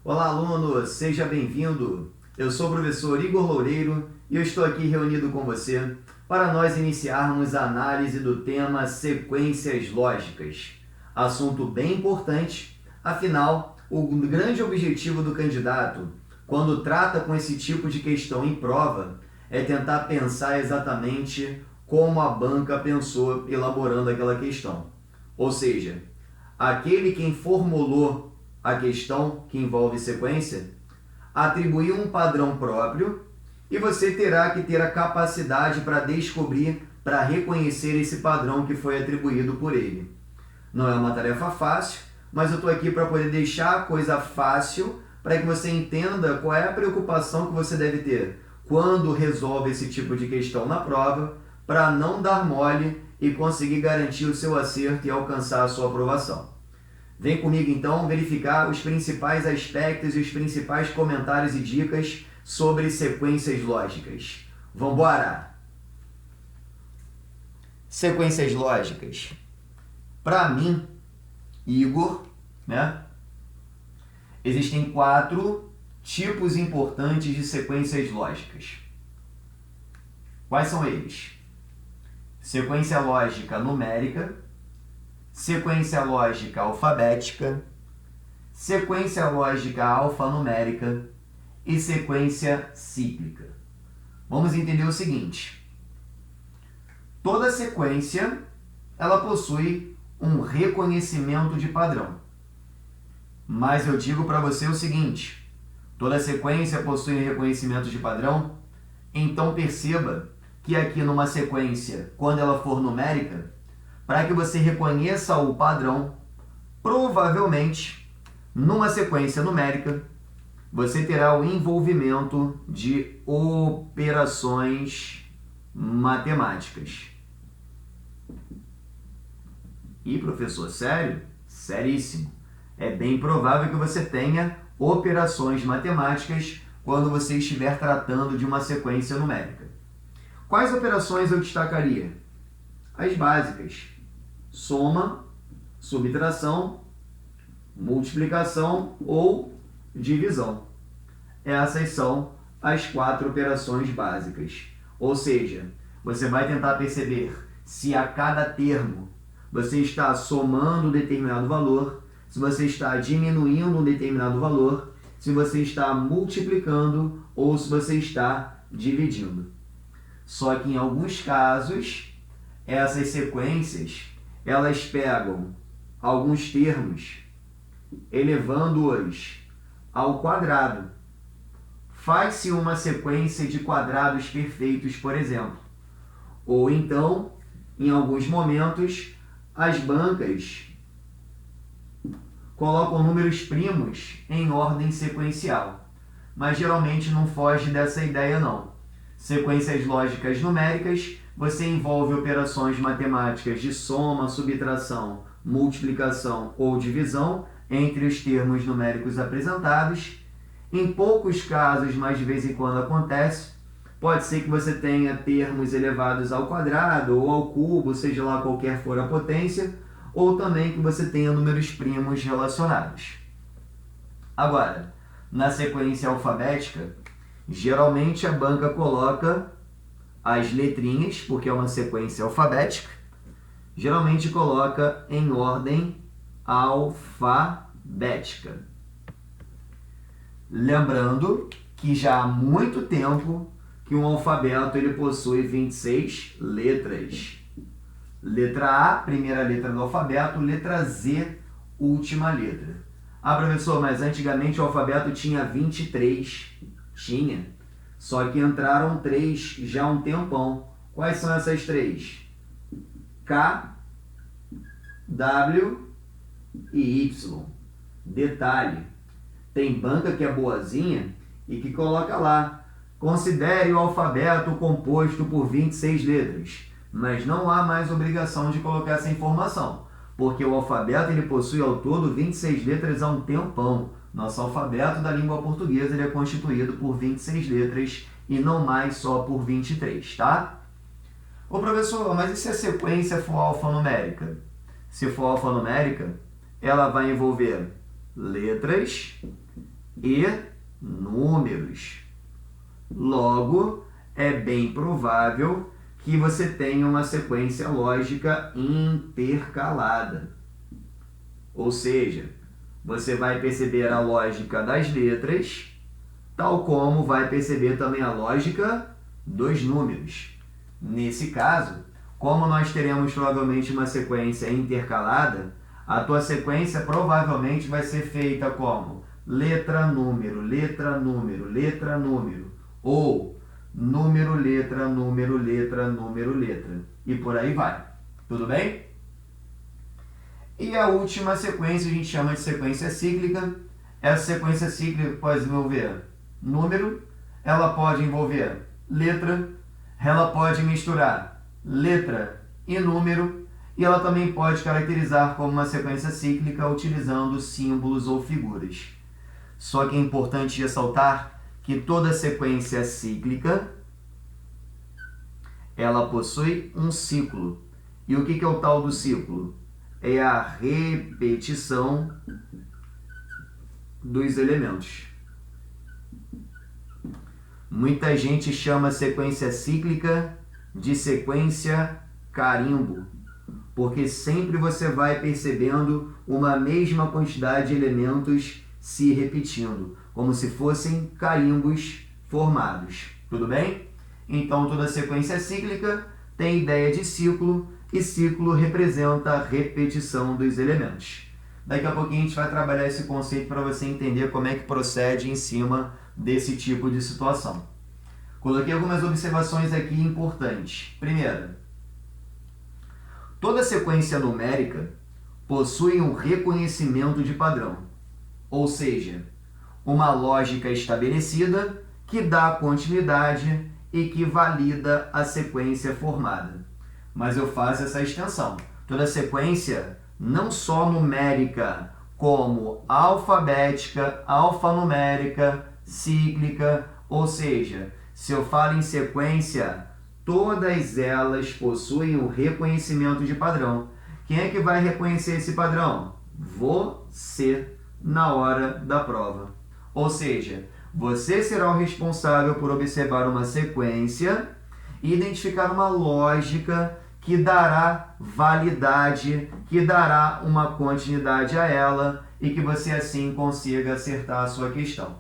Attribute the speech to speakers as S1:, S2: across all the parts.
S1: Olá, aluno! Seja bem-vindo! Eu sou o professor Igor Loureiro e eu estou aqui reunido com você para nós iniciarmos a análise do tema sequências lógicas. Assunto bem importante, afinal, o grande objetivo do candidato, quando trata com esse tipo de questão em prova, é tentar pensar exatamente como a banca pensou elaborando aquela questão. Ou seja, aquele quem formulou a questão que envolve sequência atribuiu um padrão próprio e você terá que ter a capacidade para descobrir, para reconhecer esse padrão que foi atribuído por ele. Não é uma tarefa fácil, mas eu estou aqui para poder deixar a coisa fácil para que você entenda qual é a preocupação que você deve ter quando resolve esse tipo de questão na prova, para não dar mole e conseguir garantir o seu acerto e alcançar a sua aprovação. Vem comigo então verificar os principais aspectos e os principais comentários e dicas sobre sequências lógicas. Vamos embora! Sequências lógicas. Para mim, Igor, existem 4 tipos importantes de sequências lógicas. Quais são eles? Sequência lógica numérica, sequência lógica alfabética, sequência lógica alfanumérica e sequência cíclica. Vamos entender o seguinte: toda sequência ela possui um reconhecimento de padrão. Mas eu digo para você o seguinte: toda sequência possui reconhecimento de padrão, então perceba que aqui numa sequência, quando ela for numérica, para que você reconheça o padrão, provavelmente, numa sequência numérica, você terá o envolvimento de operações matemáticas. E, professor, sério? Seríssimo. É bem provável que você tenha operações matemáticas quando você estiver tratando de uma sequência numérica. Quais operações eu destacaria? As básicas: soma, subtração, multiplicação ou divisão. Essas são as 4 operações básicas. Ou seja, você vai tentar perceber se a cada termo você está somando um determinado valor, se você está diminuindo um determinado valor, se você está multiplicando ou se você está dividindo. Só que em alguns casos, essas sequências, elas pegam alguns termos, elevando-os ao quadrado. Faz-se uma sequência de quadrados perfeitos, por exemplo. Ou então, em alguns momentos, as bancas colocam números primos em ordem sequencial. Mas geralmente não foge dessa ideia, não. Sequências lógicas numéricas, você envolve operações matemáticas de soma, subtração, multiplicação ou divisão entre os termos numéricos apresentados. Em poucos casos, mas de vez em quando acontece, pode ser que você tenha termos elevados ao quadrado ou ao cubo, seja lá qualquer for a potência, ou também que você tenha números primos relacionados. Agora, na sequência alfabética, geralmente a banca coloca as letrinhas, porque é uma sequência alfabética, geralmente coloca em ordem alfabética. Lembrando que já há muito tempo que um alfabeto ele possui 26 letras. Letra A, primeira letra do alfabeto, letra Z, última letra. Ah, professor, mas antigamente o alfabeto tinha 23. Tinha. Só que entraram 3 já há um tempão. Quais são essas 3? K, W e Y. Detalhe, tem banca que é boazinha e que coloca lá: considere o alfabeto composto por 26 letras. Mas não há mais obrigação de colocar essa informação, porque o alfabeto ele possui ao todo 26 letras há um tempão. Nosso alfabeto da língua portuguesa ele é constituído por 26 letras e não mais só por 23, tá? Ô professor, mas e se a sequência for alfanumérica? Se for alfanumérica, ela vai envolver letras e números. Logo, é bem provável que você tenha uma sequência lógica intercalada. Ou seja, você vai perceber a lógica das letras, tal como vai perceber também a lógica dos números. Nesse caso, como nós teremos provavelmente uma sequência intercalada, a tua sequência provavelmente vai ser feita como letra, número, letra, número, letra, número, ou número, letra, número, letra, número, letra, e por aí vai. Tudo bem? E a última sequência a gente chama de sequência cíclica. Essa sequência cíclica pode envolver número, ela pode envolver letra, ela pode misturar letra e número, e ela também pode caracterizar como uma sequência cíclica utilizando símbolos ou figuras. Só que é importante ressaltar que toda sequência cíclica ela possui um ciclo. E o que é o tal do ciclo? É a repetição dos elementos. Muita gente chama a sequência cíclica de sequência carimbo, porque sempre você vai percebendo uma mesma quantidade de elementos se repetindo, como se fossem carimbos formados. Tudo bem? Então, toda sequência cíclica tem ideia de ciclo, e ciclo representa a repetição dos elementos. Daqui a pouquinho a gente vai trabalhar esse conceito para você entender como é que procede em cima desse tipo de situação. Coloquei algumas observações aqui importantes. Primeira, toda sequência numérica possui um reconhecimento de padrão, ou seja, uma lógica estabelecida que dá continuidade e que valida a sequência formada. Mas eu faço essa extensão. Toda sequência, não só numérica, como alfabética, alfanumérica, cíclica, ou seja, se eu falo em sequência, todas elas possuem um reconhecimento de padrão. Quem é que vai reconhecer esse padrão? Você, na hora da prova. Ou seja, você será o responsável por observar uma sequência e identificar uma lógica que dará validade, que dará uma continuidade a ela e que você assim consiga acertar a sua questão.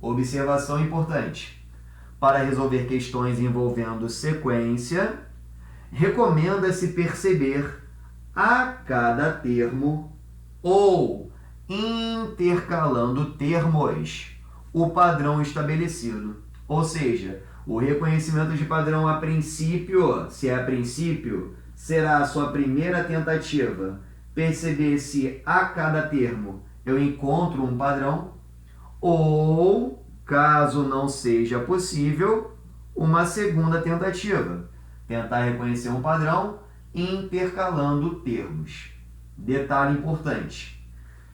S1: Observação importante. Para resolver questões envolvendo sequência, recomenda-se perceber a cada termo ou intercalando termos o padrão estabelecido. Ou seja, o reconhecimento de padrão a princípio, se é a princípio, será a sua primeira tentativa. Perceber se a cada termo eu encontro um padrão, ou, caso não seja possível, uma segunda tentativa. Tentar reconhecer um padrão intercalando termos. Detalhe importante.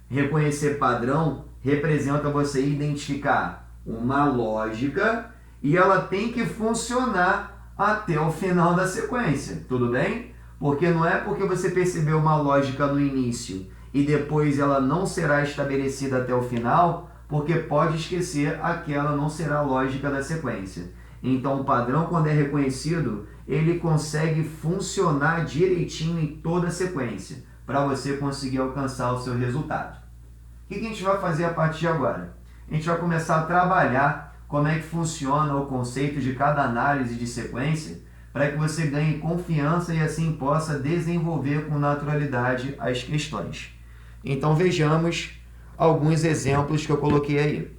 S1: Reconhecer padrão representa você identificar uma lógica e ela tem que funcionar até o final da sequência, tudo bem? Porque não é porque você percebeu uma lógica no início e depois ela não será estabelecida até o final, porque pode esquecer, aquela não será a lógica da sequência. Então o padrão, quando é reconhecido, ele consegue funcionar direitinho em toda a sequência, para você conseguir alcançar o seu resultado. O que a gente vai fazer a partir de agora? A gente vai começar a trabalhar como é que funciona o conceito de cada análise de sequência, para que você ganhe confiança e assim possa desenvolver com naturalidade as questões. Então vejamos alguns exemplos que eu coloquei aí.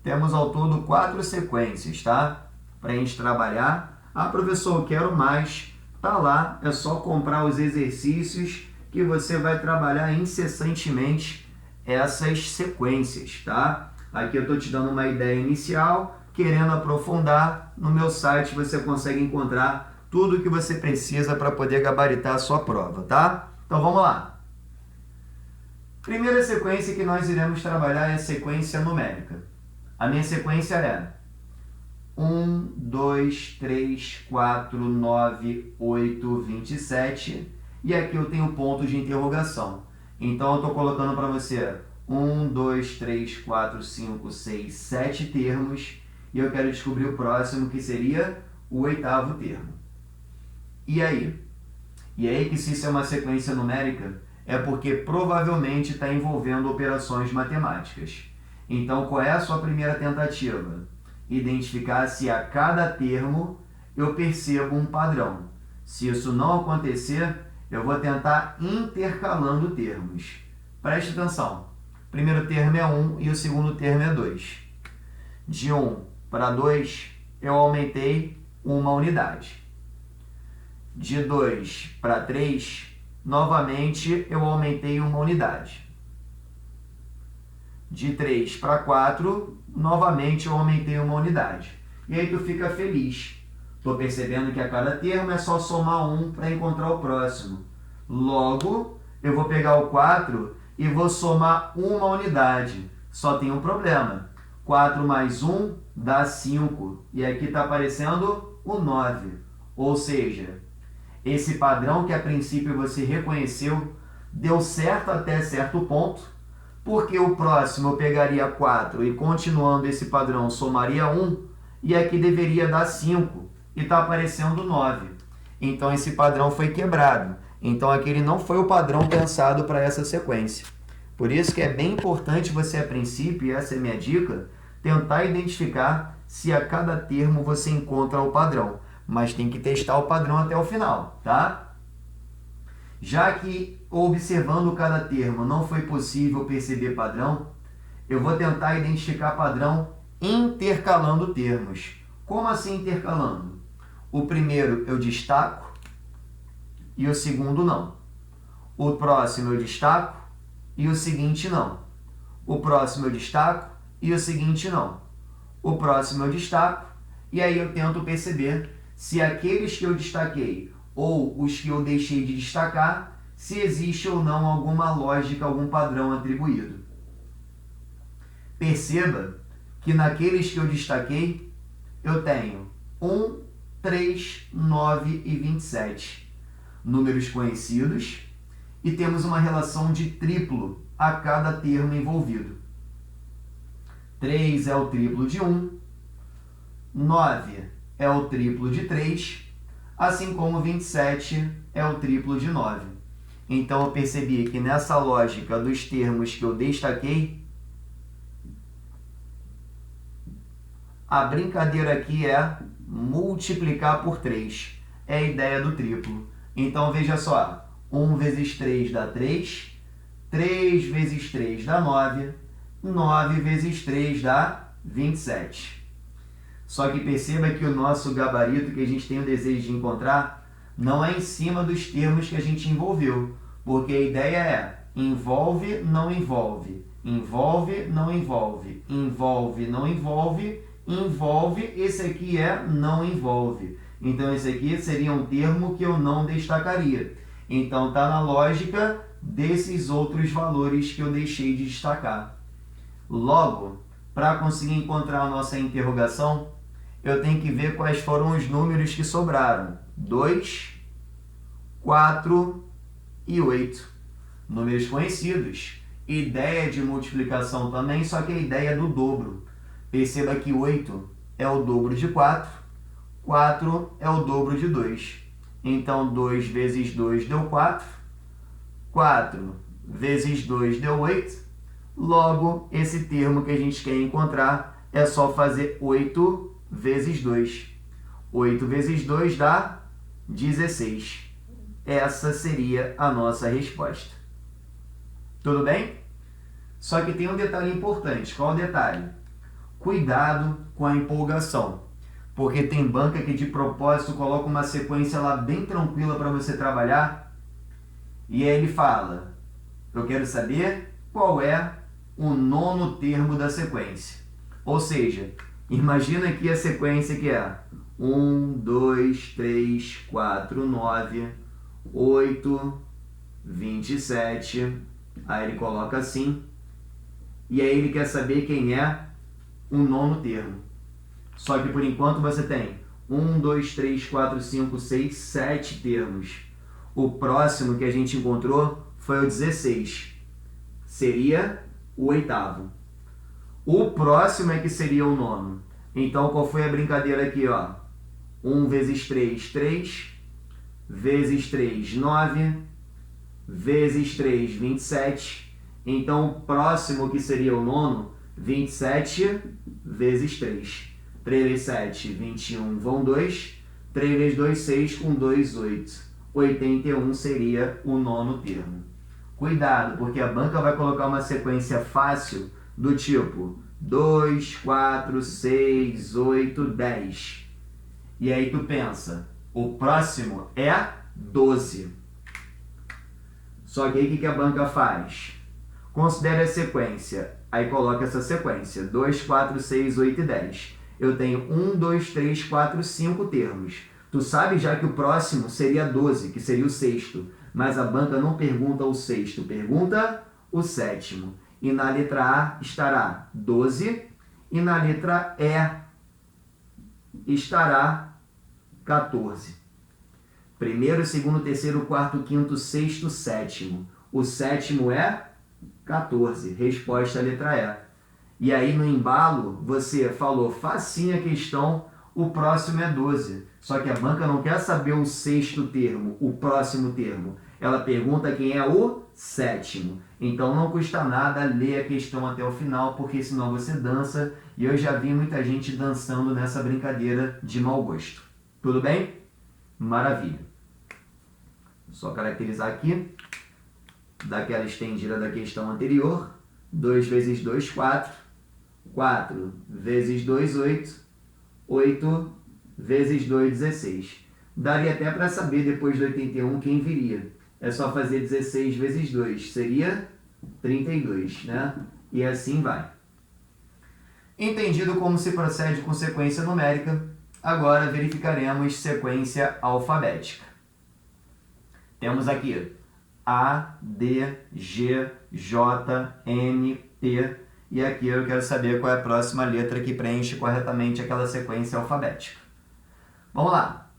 S1: Temos ao todo 4 sequências, tá? Para a gente trabalhar. Ah, professor, eu quero mais. Tá lá, é só comprar os exercícios que você vai trabalhar incessantemente essas sequências, tá? Aqui eu estou te dando uma ideia inicial, querendo aprofundar, no meu site você consegue encontrar tudo o que você precisa para poder gabaritar a sua prova, tá? Então vamos lá. Primeira sequência que nós iremos trabalhar é a sequência numérica. A minha sequência é 1, 2, 3, 4, 9, 8, 27. E aqui eu tenho ponto de interrogação. Então, eu estou colocando para você 1, 2, 3, 4, 5, 6, 7 termos. E eu quero descobrir o próximo, que seria o 8º termo. E aí? E aí que se isso é uma sequência numérica, é porque provavelmente está envolvendo operações matemáticas. Então, qual é a sua primeira tentativa? Identificar se a cada termo eu percebo um padrão. Se isso não acontecer, eu vou tentar intercalando termos. Preste atenção. O primeiro termo é 1 e o segundo termo é 2. De 1 para 2, eu aumentei uma unidade. De 2 para 3, novamente eu aumentei uma unidade. De 3 para 4, novamente eu aumentei uma unidade. E aí tu fica feliz. Estou percebendo que a cada termo é só somar 1 para encontrar o próximo. Logo, eu vou pegar o 4 e vou somar uma unidade. Só tem um problema. 4 mais 1 dá 5. E aqui está aparecendo o 9. Ou seja, esse padrão que a princípio você reconheceu deu certo até certo ponto, porque o próximo eu pegaria 4 e, continuando esse padrão, somaria 1, e aqui deveria dar 5, e está aparecendo 9. Então, esse padrão foi quebrado. Então, aquele não foi o padrão pensado para essa sequência. Por isso que é bem importante você, a princípio, e essa é a minha dica, tentar identificar se a cada termo você encontra o padrão. Mas tem que testar o padrão até o final, tá? Já que observando cada termo não foi possível perceber padrão, eu vou tentar identificar padrão intercalando termos. Como assim intercalando? O primeiro eu destaco e o segundo não. O próximo eu destaco e o seguinte não. O próximo eu destaco e o seguinte não. O próximo eu destaco e aí eu tento perceber se aqueles que eu destaquei ou os que eu deixei de destacar, se existe ou não alguma lógica, algum padrão atribuído. Perceba que naqueles que eu destaquei, eu tenho 1, 3, 9 e 27. Números conhecidos, e temos uma relação de triplo a cada termo envolvido. 3 é o triplo de 1, 9 é o triplo de 3, assim como 27 é o triplo de 9. Então, eu percebi que nessa lógica dos termos que eu destaquei, a brincadeira aqui é multiplicar por 3. É a ideia do triplo. Então, veja só. 1 vezes 3 dá 3. 3 vezes 3 dá 9. 9 vezes 3 dá 27. Só que perceba que o nosso gabarito que a gente tem o desejo de encontrar não é em cima dos termos que a gente envolveu, porque a ideia é envolve, não envolve, envolve, não envolve, envolve, não envolve, envolve, esse aqui é não envolve. Então, esse aqui seria um termo que eu não destacaria. Então, está na lógica desses outros valores que eu deixei de destacar. Logo, para conseguir encontrar a nossa interrogação, eu tenho que ver quais foram os números que sobraram. 2, 4 e 8. Números conhecidos. Ideia de multiplicação também, só que a ideia é do dobro. Perceba que 8 é o dobro de 4, 4 é o dobro de 2. Então, 2 vezes 2 deu 4, 4 vezes 2 deu 8. Logo, esse termo que a gente quer encontrar é só fazer 8 vezes 2. 8 vezes 2 dá 16. Essa seria a nossa resposta. Tudo bem? Só que tem um detalhe importante. Qual o detalhe? Cuidado com a empolgação. Porque tem banca que de propósito coloca uma sequência lá bem tranquila para você trabalhar. E aí ele fala, eu quero saber qual é o 9º termo da sequência. Ou seja, imagina aqui a sequência que é 1, 2, 3, 4, 9, 8, 27. Aí ele coloca assim. E aí ele quer saber quem é o 9º termo. Só que por enquanto você tem 1, 2, 3, 4, 5, 6, 7 termos. O próximo que a gente encontrou foi o 16. Seria o oitavo. O próximo é que seria o nono. Então, qual foi a brincadeira aqui, ó? 1 vezes 3, 3. Vezes 3, 9. Vezes 3, 27. Então, o próximo que seria o nono, 27 vezes 3. 3 vezes 7, 21, vão 2. 3 vezes 2, 6, com 2, 8. 81 seria o nono termo. Cuidado, porque a banca vai colocar uma sequência fácil do tipo 2, 4, 6, 8, 10. E aí tu pensa, o próximo é 12. Só que aí o que a banca faz? Considere a sequência, aí coloca essa sequência, 2, 4, 6, 8 e 10. Eu tenho 1, 2, 3, 4, 5 termos. Tu sabe já que o próximo seria 12, que seria o sexto, mas a banca não pergunta o sexto, pergunta o sétimo. E na letra A estará 12 e na letra E estará 14. Primeiro, segundo, terceiro, quarto, quinto, sexto, sétimo. O sétimo é 14. Resposta à letra E. E aí no embalo você falou facinho a questão, o próximo é 12. Só que a banca não quer saber o sexto termo, o próximo termo. Ela pergunta quem é o sétimo. Então não custa nada ler a questão até o final, porque senão você dança. E eu já vi muita gente dançando nessa brincadeira de mau gosto. Tudo bem? Maravilha. Só caracterizar aqui, daquela estendida da questão anterior. 2 vezes 2, 4. 4 vezes 2, 8. 8 vezes 2, 16. Daria até para saber depois do 81 quem viria. É só fazer 16 vezes 2. Seria 32, né? E assim vai. Entendido como se procede com sequência numérica, agora verificaremos sequência alfabética. Temos aqui A, D, G, J, M, P. E aqui eu quero saber qual é a próxima letra que preenche corretamente aquela sequência alfabética. Vamos lá.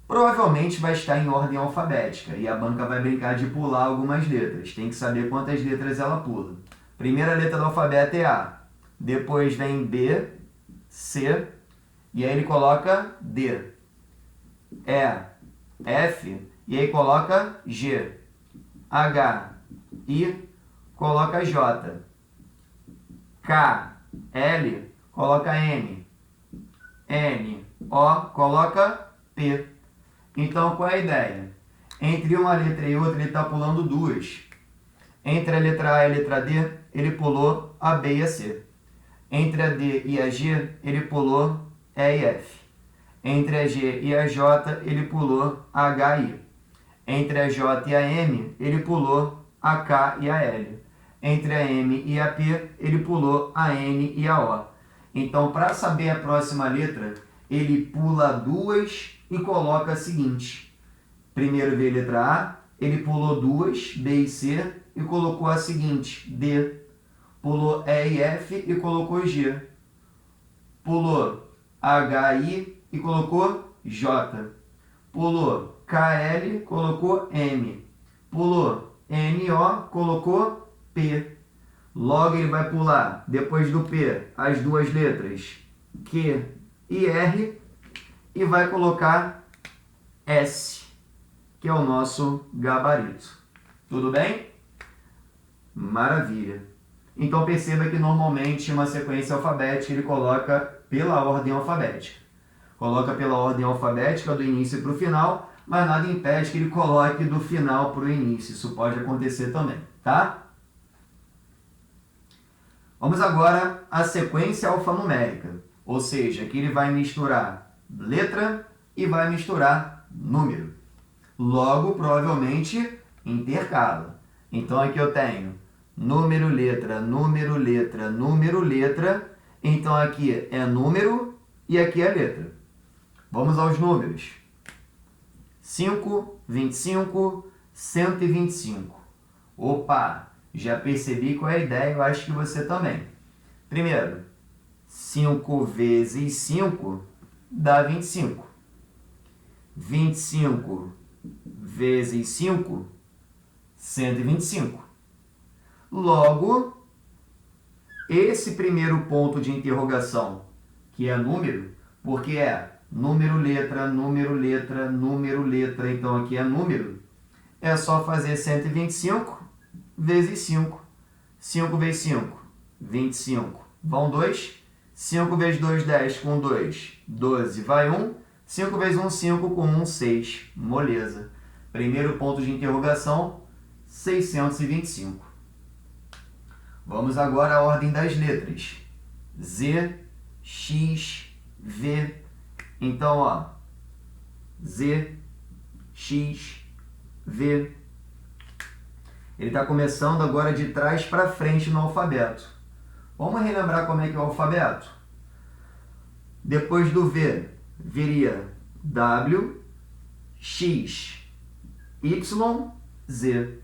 S1: Provavelmente vai estar em ordem alfabética e a banca vai brincar de pular algumas letras. Tem que saber quantas letras ela pula. Primeira letra do alfabeto é A. Depois vem B, C, e aí ele coloca D. E, F, e aí coloca G. H, I, coloca J. K, L, coloca M. N, O, coloca P. Então, qual é a ideia? Entre uma letra e outra, ele está pulando duas. Entre a letra A e a letra D, ele pulou a B e a C. Entre a D e a G, ele pulou E e F. Entre a G e a J, ele pulou H e I. Entre a J e a M, ele pulou a K e a L. Entre a M e a P, ele pulou a N e a O. Então, para saber a próxima letra, ele pula duas e coloca a seguinte. Primeiro veio a letra A, ele pulou duas, B e C, e colocou a seguinte, D. Pulou E e F e colocou G. Pulou H e I e colocou J. Pulou KL, colocou M. Pulou NO, colocou P. Logo ele vai pular, depois do P, as duas letras Q e R e vai colocar S, que é o nosso gabarito. Tudo bem? Maravilha. Então perceba que normalmente uma sequência alfabética ele coloca pela ordem alfabética. Coloca pela ordem alfabética do início para o final, mas nada impede que ele coloque do final para o início. Isso pode acontecer também, tá? Vamos agora à sequência alfanumérica, ou seja, que ele vai misturar letra e vai misturar número. Logo, provavelmente, intercala. Então aqui eu tenho número, letra, número, letra, número, letra. Então aqui é número e aqui é letra. Vamos aos números. 5, 25, 125. Opa! Já percebi qual é a ideia, eu acho que você também. Primeiro, 5 vezes 5 dá 25. 25 vezes 5, 125. Logo, esse primeiro ponto de interrogação, que é número, porque é número, letra, número, letra, número, letra, então aqui é número, é só fazer 125 vezes 5. 5 vezes 5, 25. Vão 2. 5 vezes 2, 10. Com 2, 12. Vai 1. 5 vezes 1, 5. Com 1, 6. Moleza. Primeiro ponto de interrogação, 625. Vamos agora à ordem das letras. Z, X, V. Então, ó, Z, X, V. Ele está começando agora de trás para frente no alfabeto. Vamos relembrar como é que é o alfabeto? Depois do V, viria W, X, Y, Z.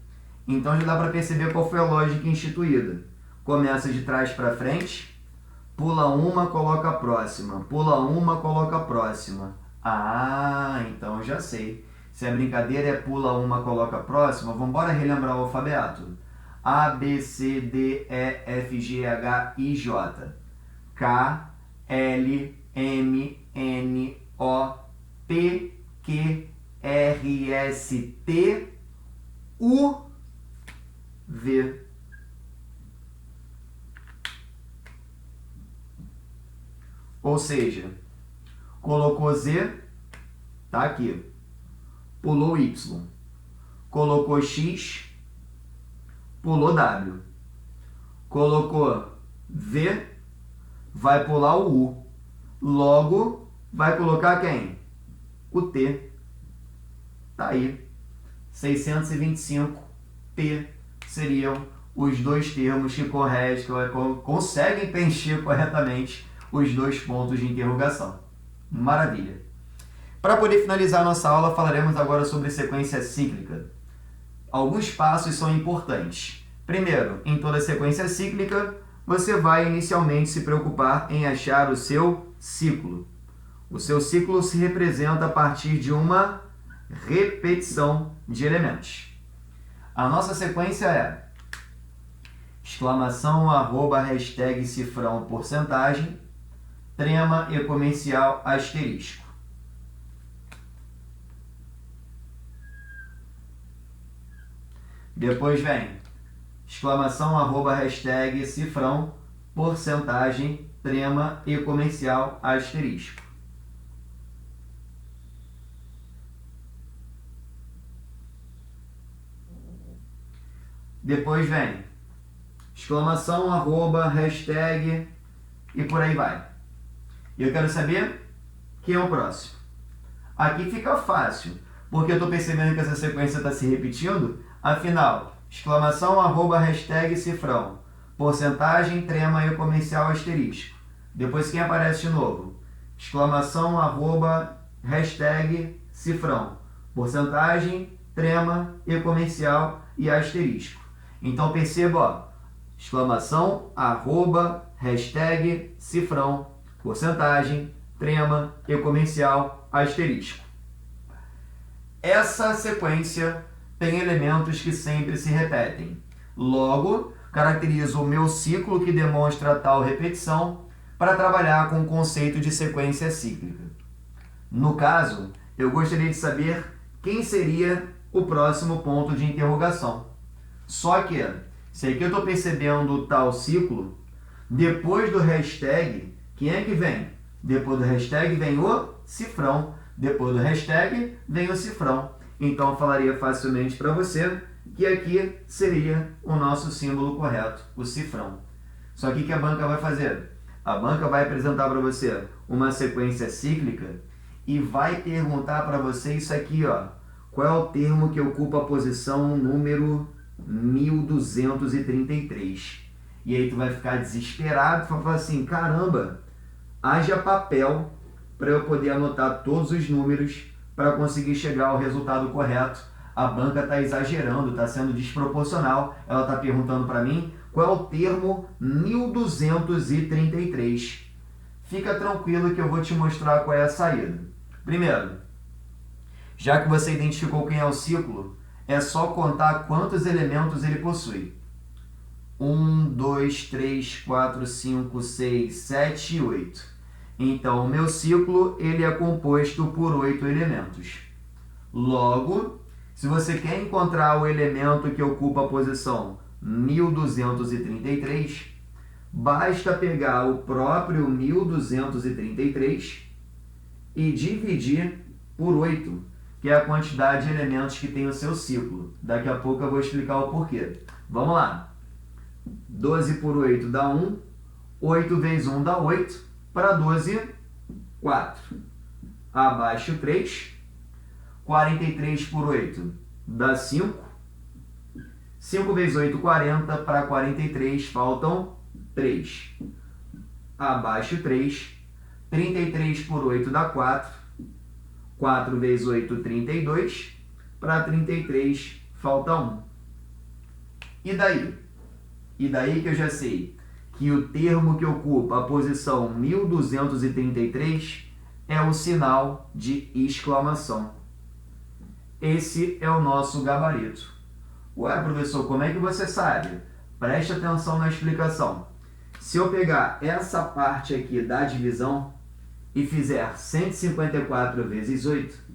S1: Então já dá para perceber qual foi a lógica instituída. Começa de trás para frente, pula uma, coloca a próxima. Pula uma, coloca a próxima. Ah, então eu já sei. Se a brincadeira é pula uma, coloca a próxima, vamos embora relembrar o alfabeto. A, B, C, D, E, F, G, H, I, J. K, L, M, N, O, P, Q, R, S, T, U, V. Ou seja, colocou Z, tá aqui. Pulou Y. Colocou X, pulou W. Colocou V, vai pular o U. Logo, vai colocar quem? O T. Tá aí. 625 T seriam os dois termos que conseguem preencher corretamente os dois pontos de interrogação. Maravilha. Para poder finalizar nossa aula, falaremos agora sobre sequência cíclica. Alguns passos são importantes. Primeiro, em toda sequência cíclica, você vai inicialmente se preocupar em achar o seu ciclo. O seu ciclo se representa a partir de uma repetição de elementos. A nossa sequência é exclamação, arroba, hashtag, cifrão, porcentagem, trema e comercial, asterisco. Depois vem exclamação, arroba, hashtag, cifrão, porcentagem, trema e comercial, asterisco. Depois vem exclamação, arroba, hashtag e por aí vai. E eu quero saber quem é o próximo. Aqui fica fácil, porque eu estou percebendo que essa sequência está se repetindo. Afinal, exclamação, arroba, hashtag, cifrão, porcentagem, trema e comercial, asterisco. Depois quem aparece de novo? Exclamação, arroba, hashtag, cifrão, porcentagem, trema e comercial e asterisco. Então perceba, ó, exclamação, arroba, hashtag, cifrão, porcentagem, trema e comercial, asterisco. Essa sequência tem elementos que sempre se repetem. Logo, caracterizo o meu ciclo que demonstra tal repetição para trabalhar com o conceito de sequência cíclica. No caso, eu gostaria de saber quem seria o próximo ponto de interrogação. Só que, se aqui eu estou percebendo o tal ciclo, depois do hashtag, quem é que vem? Depois do hashtag vem o cifrão. Depois do hashtag vem o cifrão. Então, eu falaria facilmente para você que aqui seria o nosso símbolo correto, o cifrão. Só que o que a banca vai fazer? A banca vai apresentar para você uma sequência cíclica e vai perguntar para você isso aqui, ó. Qual é o termo que ocupa a posição número 1233? E aí tu vai ficar desesperado e vai falar assim, caramba, haja papel para eu poder anotar todos os números para conseguir chegar ao resultado correto. A banca está exagerando, está sendo desproporcional. Ela está perguntando para mim qual é o termo 1233. fica tranquilo que eu vou te mostrar qual é a saída. Primeiro, já que você identificou quem é o ciclo, é só contar quantos elementos ele possui. 1, 2, 3, 4, 5, 6, 7 e 8. Então, o meu ciclo ele é composto por 8 elementos. Logo, se você quer encontrar o elemento que ocupa a posição 1233, basta pegar o próprio 1233 e dividir por 8, que é a quantidade de elementos que tem o seu ciclo. Daqui a pouco eu vou explicar o porquê. Vamos lá. 12 por 8 dá 1, 8 vezes 1 dá 8, para 12, 4. Abaixo 3, 43 por 8 dá 5, 5 vezes 8, 40, para 43 faltam 3. Abaixo 3, 33 por 8 dá 4, 4 vezes 8, 32, para 33 falta 1. E daí? E daí que eu já sei que o termo que ocupa a posição 1233 é o sinal de exclamação. Esse é o nosso gabarito. Ué, professor, como é que você sabe? Preste atenção na explicação. Se eu pegar essa parte aqui da divisão e fizer 154 vezes 8,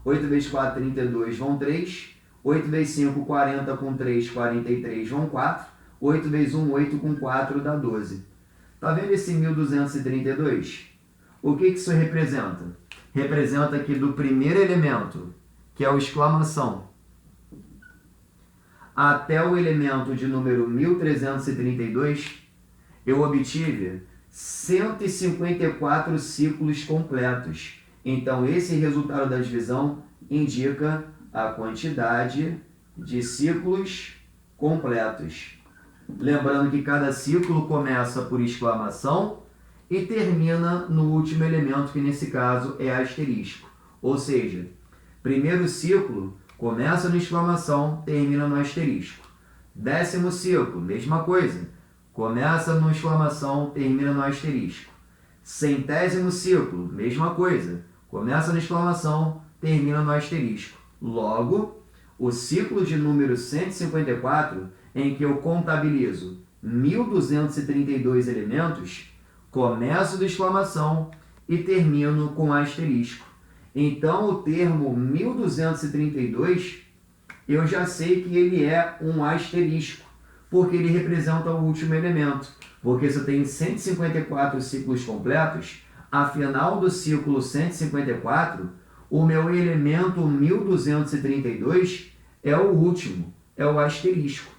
S1: 8 vezes 4, 32, vão 3. 8 vezes 5, 40, com 3, 43, vão 4. 8 vezes 1, 8, com 4, dá 12. Está vendo esse 1232? O que isso representa? Representa que do primeiro elemento, que é o exclamação, até o elemento de número 1332, eu obtive 154 ciclos completos. Então, esse resultado da divisão indica a quantidade de ciclos completos. Lembrando que cada ciclo começa por exclamação e termina no último elemento, que nesse caso é asterisco. Ou seja, primeiro ciclo começa no exclamação, termina no asterisco. Décimo ciclo, mesma coisa. Começa no exclamação, termina no asterisco. Centésimo ciclo, mesma coisa. Começa no exclamação, termina no asterisco. Logo, o ciclo de número 154, em que eu contabilizo 1232 elementos, começo do exclamação e termino com asterisco. Então, o termo 1232, eu já sei que ele é um asterisco, porque ele representa o último elemento. Porque se eu tenho 154 ciclos completos, afinal do ciclo 154, o meu elemento 1232 é o último, é o asterisco.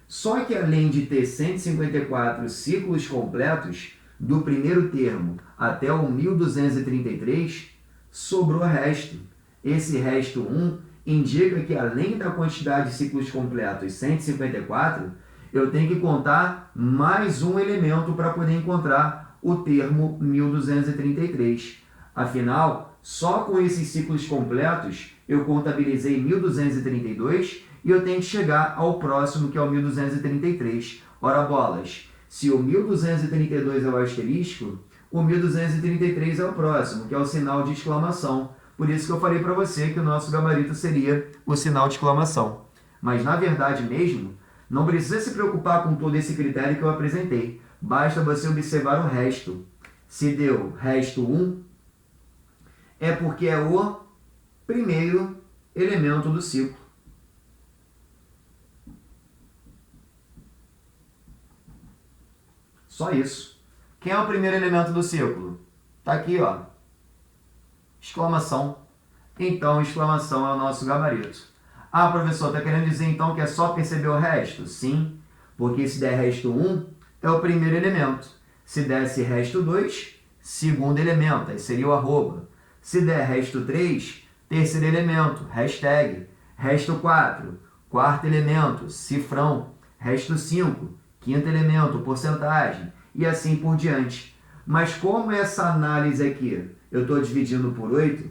S1: Só que além de ter 154 ciclos completos, do primeiro termo até o 1233, sobrou resto. Esse resto 1 indica que além da quantidade de ciclos completos 154, eu tenho que contar mais um elemento para poder encontrar o termo 1233. Afinal, só com esses ciclos completos eu contabilizei 1232 e eu tenho que chegar ao próximo, que é o 1233. Ora bolas, se o 1232 é o asterisco, o 1233 é o próximo, que é o sinal de exclamação. Por isso que eu falei para você que o nosso gabarito seria o sinal de exclamação. Mas na verdade mesmo, não precisa se preocupar com todo esse critério que eu apresentei. Basta você observar o resto. Se deu resto 1, é porque é o primeiro elemento do ciclo. Só isso. Quem é o primeiro elemento do ciclo? Está aqui, ó. Exclamação. Então, exclamação é o nosso gabarito. Ah, professor, está querendo dizer então que é só perceber o resto? Sim, porque se der resto 1, é o primeiro elemento. Se desse resto 2, segundo elemento, aí seria o arroba. Se der resto 3, terceiro elemento, hashtag. Resto 4, quarto elemento, cifrão. Resto 5, quinto elemento, porcentagem. E assim por diante. Mas como essa análise aqui eu estou dividindo por 8,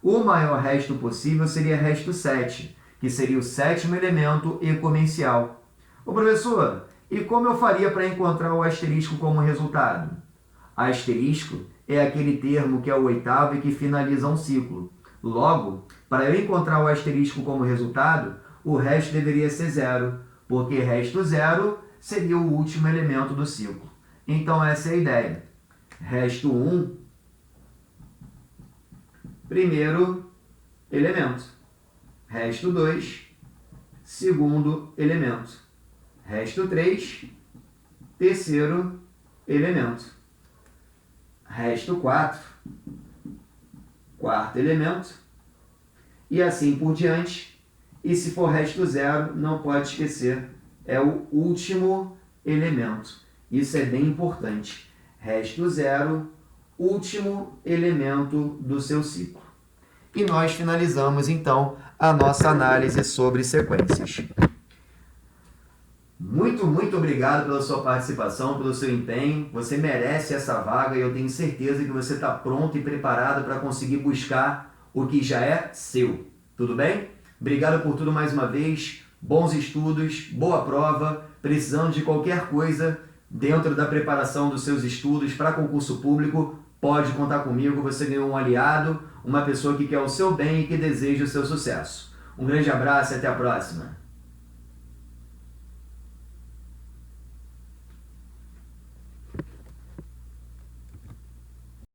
S1: o maior resto possível seria resto 7, que seria o sétimo elemento exponencial. Ô professor, E como eu faria para encontrar o asterisco como resultado? Asterisco é aquele termo que é o oitavo e que finaliza um ciclo. Logo, para eu encontrar o asterisco como resultado, o resto deveria ser zero, porque resto zero seria o último elemento do ciclo. Então essa é a ideia. Resto 1, primeiro elemento. Resto 2, segundo elemento. Resto 3, terceiro elemento. Resto 4, quarto elemento. E assim por diante. E se for resto 0, não pode esquecer, é o último elemento. Isso é bem importante. Resto 0, último elemento do seu ciclo. E nós finalizamos, então, a nossa análise sobre sequências. Muito obrigado pela sua participação, pelo seu empenho. Você merece essa vaga e eu tenho certeza que você está pronto e preparado para conseguir buscar o que já é seu. Tudo bem? Obrigado por tudo mais uma vez. Bons estudos, boa prova. Precisando de qualquer coisa dentro da preparação dos seus estudos para concurso público, pode contar comigo. Você ganhou um aliado, uma pessoa que quer o seu bem e que deseja o seu sucesso. Um grande abraço e até a próxima.